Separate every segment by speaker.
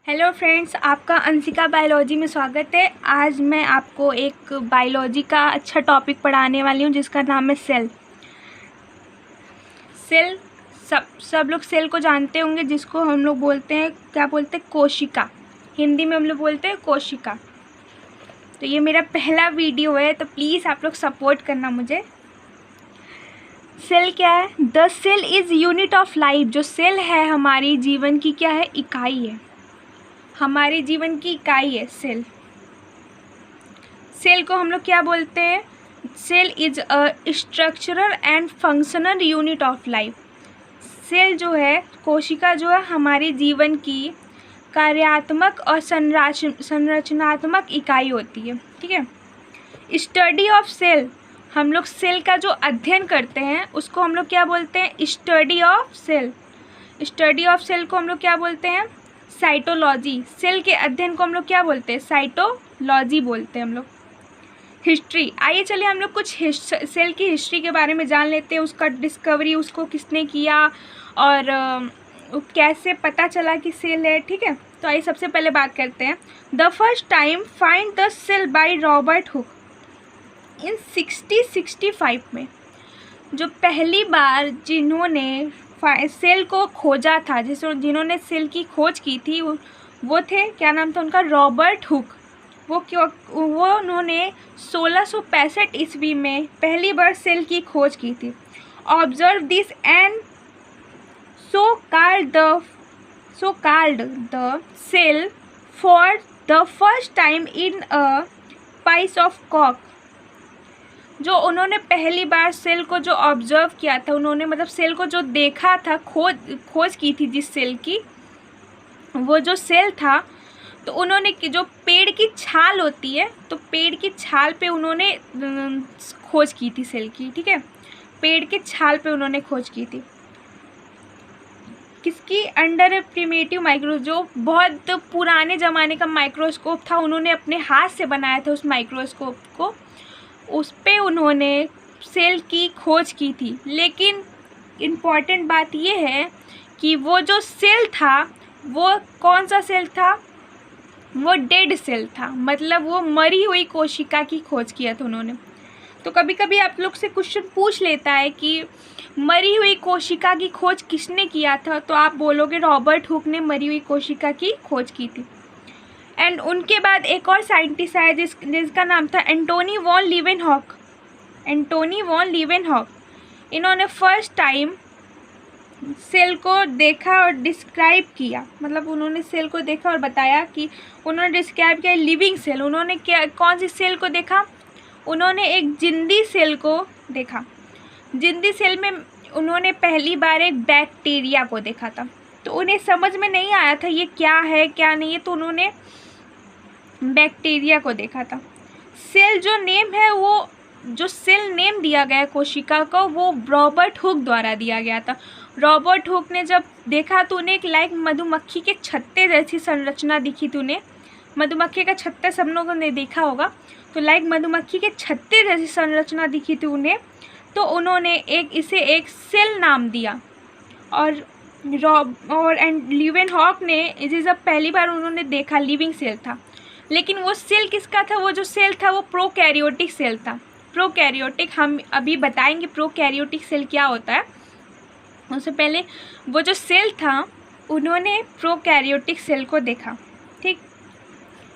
Speaker 1: Hello friends, आपका Anshika biology में स्वागत है। आज मैं आपको एक बायोलॉजी का अच्छा टॉपिक पढ़ाने वाली हूँ जिसका नाम है सेल। सेल सब लोग सेल को जानते होंगे, जिसको हम लोग बोलते हैं, क्या बोलते हैं, कोशिका। हिंदी में हम लोग बोलते हैं कोशिका। तो ये मेरा पहला वीडियो है, तो प्लीज़ आप लोग सपोर्ट करना मुझे। सेल क्या है? The cell is unit of life. जो सेल है हमारी जीवन की क्या है? इकाई है। हमारे जीवन की इकाई है सेल। सेल को हम लोग क्या बोलते हैं? Cell is a structural and functional unit of life. Cell जो है, कोशिका जो है, हमारे जीवन की कार्यात्मक और संरचनात्मक इकाई होती है। ठीक है। स्टडी ऑफ सेल, हम लोग सेल का जो अध्ययन करते हैं उसको हम लोग क्या बोलते हैं? Study of cell. Study of cell को हम लोग क्या बोलते हैं? साइटोलॉजी। सेल के अध्ययन को हम लोग क्या बोलते हैं? साइटोलॉजी बोलते हैं हम लोग। हिस्ट्री, आइए चलिए हम लोग कुछ सेल की हिस्ट्री के बारे में जान लेते हैं। उसका डिस्कवरी, उसको किसने किया और कैसे पता चला कि सेल है। ठीक है, तो आइए सबसे पहले बात करते हैं। The first time find the cell by Robert Hooke in 1665 में। जो पहली बार जिन्होंने सेल को खोजा था, जिन्होंने सेल की खोज की थी, वो थे, क्या नाम था उनका? Robert Hooke. वो उन्होंने 1665 ईस्वी में पहली बार सेल की खोज की थी। Observe this and so called the cell for the first time in a piece of कॉक। जो उन्होंने पहली बार सेल को जो ऑब्जर्व किया था, उन्होंने मतलब सेल को जो देखा था, खोज की थी जिस सेल की, वो जो सेल था, तो उन्होंने जो पेड़ की छाल होती है, तो पेड़ की छाल पे उन्होंने खोज की थी सेल की। ठीक है, पेड़ के छाल पे उन्होंने खोज की थी। किसकी? अंडर प्रिमेटिव माइक्रो, जो बहुत पुराने ज़माने का माइक्रोस्कोप था, उन्होंने अपने हाथ से बनाया था उस माइक्रोस्कोप को। उस पे उन्होंने सेल की खोज की थी। लेकिन इम्पॉर्टेंट बात ये है कि वो जो सेल था, वो कौन सा सेल था? वो डेड सेल था, मतलब वो मरी हुई कोशिका की खोज किया था उन्होंने। तो कभी कभी आप लोग से क्वेश्चन पूछ लेता है कि मरी हुई कोशिका की खोज किसने किया था, तो आप बोलोगे रॉबर्ट हुक ने मरी हुई कोशिका की खोज की थी। एंड उनके बाद एक और साइंटिस्ट आया जिसका नाम था Antony von Leeuwenhoek. Antony von Leeuwenhoek, इन्होंने फर्स्ट टाइम सेल को देखा और डिस्क्राइब किया, मतलब उन्होंने सेल को देखा और बताया कि उन्होंने डिस्क्राइब किया लिविंग सेल। उन्होंने क्या, कौन सी सेल को देखा? उन्होंने एक जिंदी सेल को देखा। जिंदी सेल में उन्होंने पहली बार एक बैक्टीरिया को देखा था। तो उन्हें समझ में नहीं आया था ये क्या है क्या नहीं है, तो उन्होंने बैक्टीरिया को देखा था। सेल जो नेम है, वो जो सेल नेम दिया गया कोशिका को, वो रॉबर्ट हुक द्वारा दिया गया था। रॉबर्ट हुक ने जब देखा तो उन्हें एक लाइक मधुमक्खी के छत्ते जैसी संरचना दिखी थी उन्हें। मधुमक्खी का छत्ता सब लोगों ने देखा होगा, तो लाइक मधुमक्खी के छत्ते जैसी संरचना दिखी थी उन्हें। तो उन्होंने इसे एक सेल नाम दिया। और लीवेनहॉक ने इसे जब पहली बार उन्होंने देखा, लिविंग सेल था। लेकिन वो सेल किसका था? वो जो सेल था वो प्रोकैरियोटिक सेल था। प्रोकैरियोटिक, हम अभी बताएंगे प्रोकैरियोटिक सेल क्या होता है। उससे पहले वो जो सेल था, उन्होंने प्रोकैरियोटिक सेल को देखा। ठीक,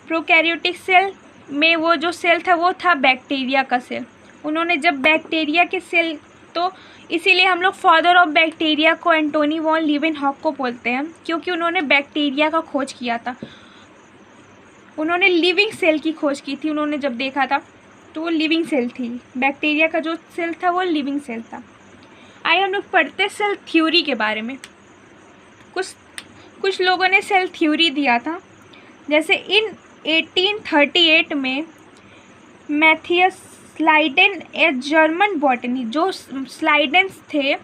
Speaker 1: प्रोकैरियोटिक सेल में वो जो सेल था वो था बैक्टीरिया का सेल। उन्होंने जब बैक्टीरिया के सेल, तो इसीलिए हम लोग फादर ऑफ बैक्टीरिया को एंटोनी वॉन लीवेनहॉक को बोलते हैं, क्योंकि उन्होंने बैक्टीरिया का खोज किया था। उन्होंने लिविंग सेल की खोज की थी। उन्होंने जब देखा था तो वो लिविंग सेल थी। बैक्टीरिया का जो सेल था वो लिविंग सेल था। आइए हम लोग पढ़ते सेल थ्योरी के बारे में। कुछ लोगों ने सेल थ्योरी दिया था, जैसे इन 1838 में मैथियस स्लाइडेन, एक जर्मन बॉटनी, जो स्लाइडेंस थे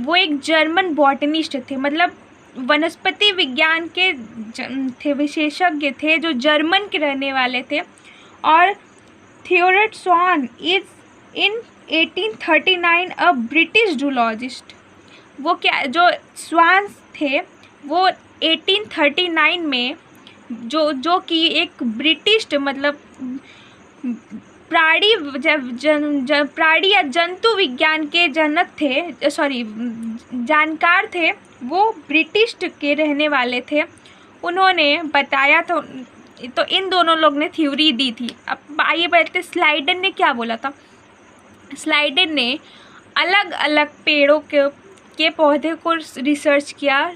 Speaker 1: वो एक जर्मन बॉटनिस्ट थे, मतलब वनस्पति विज्ञान के थे, विशेषज्ञ थे, जो जर्मन के रहने वाले थे। और Theodor Schwann is in 1839 a British zoologist. वो क्या, जो स्वान थे वो 1839 में जो कि एक ब्रिटिश मतलब प्राणी या जंतु विज्ञान के जनक थे, सॉरी जानकार थे, वो ब्रिटिश के रहने वाले थे। उन्होंने बताया तो इन दोनों लोग ने थ्योरी दी थी। अब आइए बताते स्लाइडर ने क्या बोला था। स्लाइडर ने अलग अलग पेड़ों के पौधे को रिसर्च किया।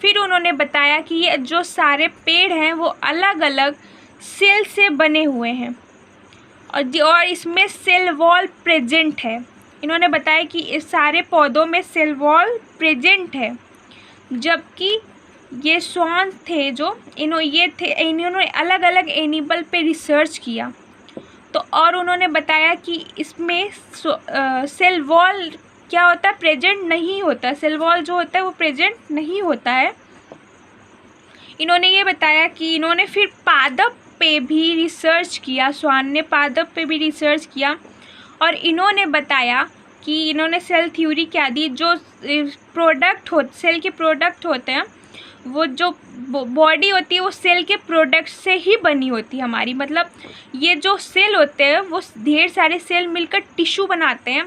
Speaker 1: फिर उन्होंने बताया कि ये जो सारे पेड़ हैं वो अलग अलग सेल से बने हुए हैं और इसमें सेल वॉल प्रेजेंट है। इन्होंने बताया कि इस सारे पौधों में सेल वॉल प्रेजेंट है। जबकि ये स्वान थे जो इन्होंने अलग अलग एनिमल पे रिसर्च किया तो और उन्होंने बताया कि इसमें सेल वॉल क्या होता है, प्रेजेंट नहीं होता। सेल वॉल जो होता है वो प्रेजेंट नहीं होता है। इन्होंने ये बताया कि इन्होंने फिर पादप पे भी रिसर्च किया, स्वान ने पादप पे भी रिसर्च किया और इन्होंने बताया कि इन्होंने सेल थ्योरी क्या दी, जो सेल के प्रोडक्ट होते हैं, वो जो बॉडी होती है वो सेल के प्रोडक्ट से ही बनी होती है हमारी। मतलब ये जो सेल होते हैं वो ढेर सारे सेल मिलकर टिश्यू बनाते हैं,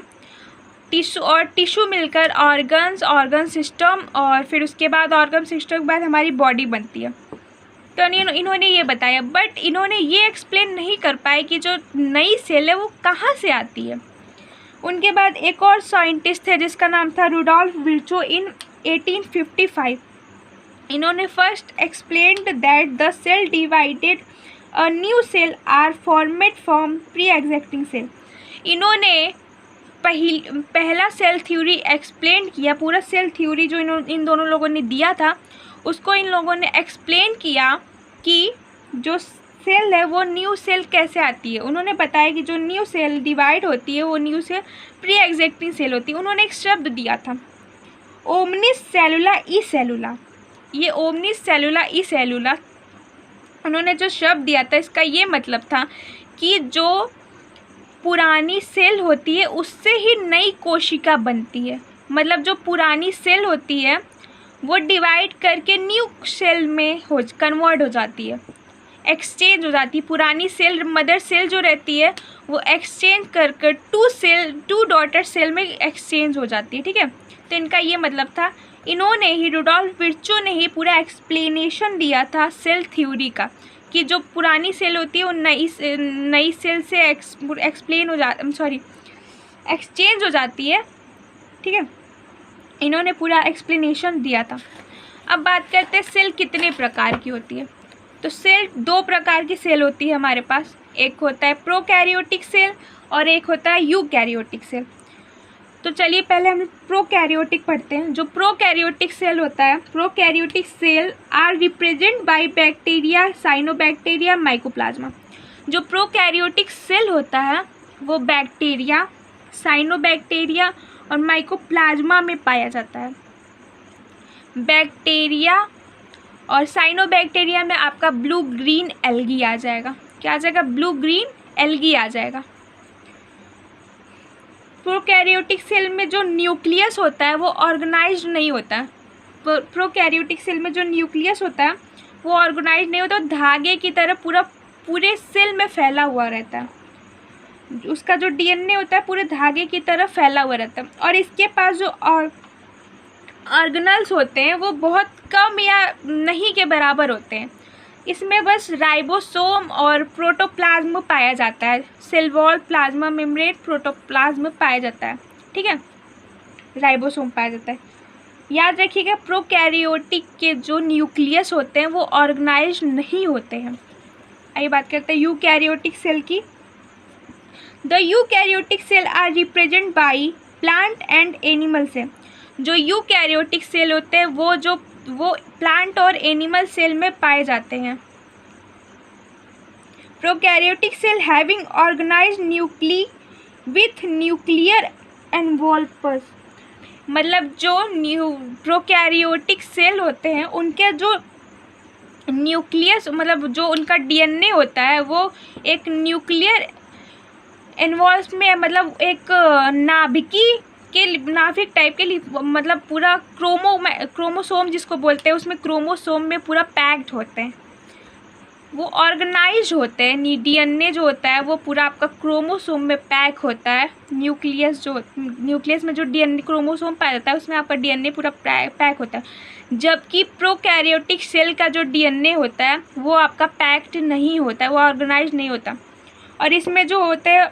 Speaker 1: टिश्यू मिलकर ऑर्गन सिस्टम और फिर उसके बाद ऑर्गन सिस्टम के बाद हमारी बॉडी बनती है। तो इन्होंने ये बताया, बट इन्होंने ये एक्सप्लेन नहीं कर पाए कि जो नई सेल है वो कहाँ से आती है। उनके बाद एक और साइंटिस्ट थे जिसका नाम था रुडोल्फ विर्चो इन 1855। इन्होंने first explained that the cell divided a new cell are formed from pre existing cell. इन्होंने पहला सेल थ्योरी एक्सप्लेन किया। पूरा सेल थ्योरी जो इन दोनों लोगों ने दिया था उसको इन लोगों ने एक्सप्लेन किया कि जो सेल है वो न्यू सेल कैसे आती है। उन्होंने बताया कि जो न्यू सेल डिवाइड होती है वो new cell pre existing cell होती है। उन्होंने एक शब्द दिया था ओमनिस सेलुला ई सेलुला। ये ओमनिस सेलुला ई सेलुला उन्होंने जो शब्द दिया था इसका ये मतलब था कि जो पुरानी सेल होती है उससे ही नई कोशिका बनती है। मतलब जो पुरानी सेल होती है वो डिवाइड करके न्यू सेल में कन्वर्ट हो जाती है, एक्सचेंज हो जाती है। पुरानी सेल मदर सेल जो रहती है वो एक्सचेंज कर टू डॉटर सेल में एक्सचेंज हो जाती है। ठीक है, तो इनका ये मतलब था। इन्होंने ही रुडोल्फ विर्चो ने ही पूरा एक्सप्लेनेशन दिया था सेल थ्योरी का कि जो पुरानी सेल होती है वो नई सेल से एक्सचेंज हो जाती है। ठीक है, इन्होंने पूरा एक्सप्लेनेशन दिया था। अब बात करते हैं सेल कितने प्रकार की होती है। तो सेल दो प्रकार की सेल होती है हमारे पास। एक होता है प्रोकैरियोटिक सेल और एक होता है यूकैरियोटिक सेल। तो चलिए पहले हम प्रोकैरियोटिक पढ़ते हैं। जो प्रोकैरियोटिक सेल होता है, prokaryotic cell are represent by bacteria, cyanobacteria, mycoplasma. जो प्रोकैरियोटिक सेल होता है वो बैक्टीरिया, साइनोबैक्टीरिया और माइकोप्लाज्मा में पाया जाता है। बैक्टीरिया और साइनोबैक्टीरिया में आपका ब्लू ग्रीन एल्गी आ जाएगा। क्या आ जाएगा? ब्लू ग्रीन एल्गी आ जाएगा। प्रोकैरियोटिक सेल में जो न्यूक्लियस होता है वो ऑर्गेनाइज्ड नहीं होता है। प्रोकैरियोटिक सेल में जो न्यूक्लियस होता है वो ऑर्गेनाइज्ड नहीं होता, धागे की तरह पूरे सेल में फैला हुआ रहता है। उसका जो डीएनए होता है पूरे धागे की तरह फैला हुआ रहता है। और इसके पास जो ऑर्गेनल्स होते हैं वो बहुत कम या नहीं के बराबर होते हैं। इसमें बस राइबोसोम और प्रोटोप्लाज्म पाया जाता है। Cell wall, plasma membrane, protoplasm पाया जाता है। ठीक है, राइबोसोम पाया जाता है। याद रखिएगा प्रोकैरियोटिक के जो न्यूक्लियस होते हैं वो ऑर्गेनाइज्ड नहीं होते हैं। आइए बात करते हैं यूकैरियोटिक सेल की। The eukaryotic cell are represent by plant and animal cell. जो यूकैरियोटिक सेल होते हैं वो प्लांट और एनिमल सेल में पाए जाते हैं। Prokaryotic cell having organised nuclei with nuclear envelopes. मतलब जो प्रोकैरियोटिक सेल होते हैं उनके जो न्यूक्लियस मतलब जो उनका डीएनए होता है वो एक न्यूक्लियर एनवॉल्व में मतलब एक नाभिक टाइप के मतलब पूरा क्रोमोसोम जिसको बोलते हैं उसमें क्रोमोसोम में पूरा पैक्ड होते हैं। वो ऑर्गेनाइज होते हैं। डीएनए जो होता है वो पूरा आपका क्रोमोसोम में पैक होता है। न्यूक्लियस में जो डीएनए क्रोमोसोम पाया जाता है उसमें आपका डीएनए पूरा पैक होता है। जबकि प्रोकैरियोटिक सेल का जो डीएनए होता है वो आपका पैक्ड नहीं होता है, वो ऑर्गेनाइज नहीं होता। और इसमें जो होते हैं,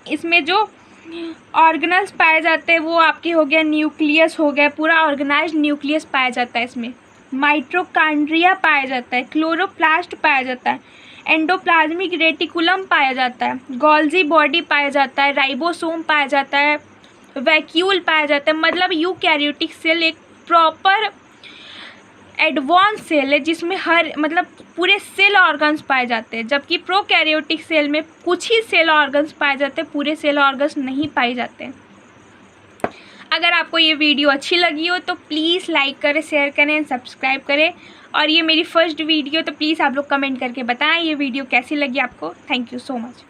Speaker 1: इसमें जो ऑर्गेनल्स पाए जाते हैं वो आपके हो गया न्यूक्लियस हो गया, पूरा ऑर्गेनाइज न्यूक्लियस पाया जाता है। इसमें माइटोकॉन्ड्रिया पाया जाता है, क्लोरोप्लास्ट पाया जाता है, एंडोप्लाज्मिक रेटिकुलम पाया जाता है, गोल्जी बॉडी पाया जाता है, राइबोसोम पाया जाता है, वैक्यूल पाया जाता है। मतलब यूकैरियोटिक सेल एक प्रॉपर एडवांस सेल है जिसमें हर मतलब पूरे सेल ऑर्गन्स पाए जाते हैं। जबकि प्रोकैरियोटिक सेल में कुछ ही सेल ऑर्गन्स पाए जाते हैं, पूरे सेल ऑर्गन्स नहीं पाए जाते हैं। अगर आपको ये वीडियो अच्छी लगी हो तो प्लीज़ लाइक करें, शेयर करें, सब्सक्राइब करें। और ये मेरी फर्स्ट वीडियो, तो प्लीज़ आप लोग कमेंट करके बताएं ये वीडियो कैसी लगी आपको। Thank you so much.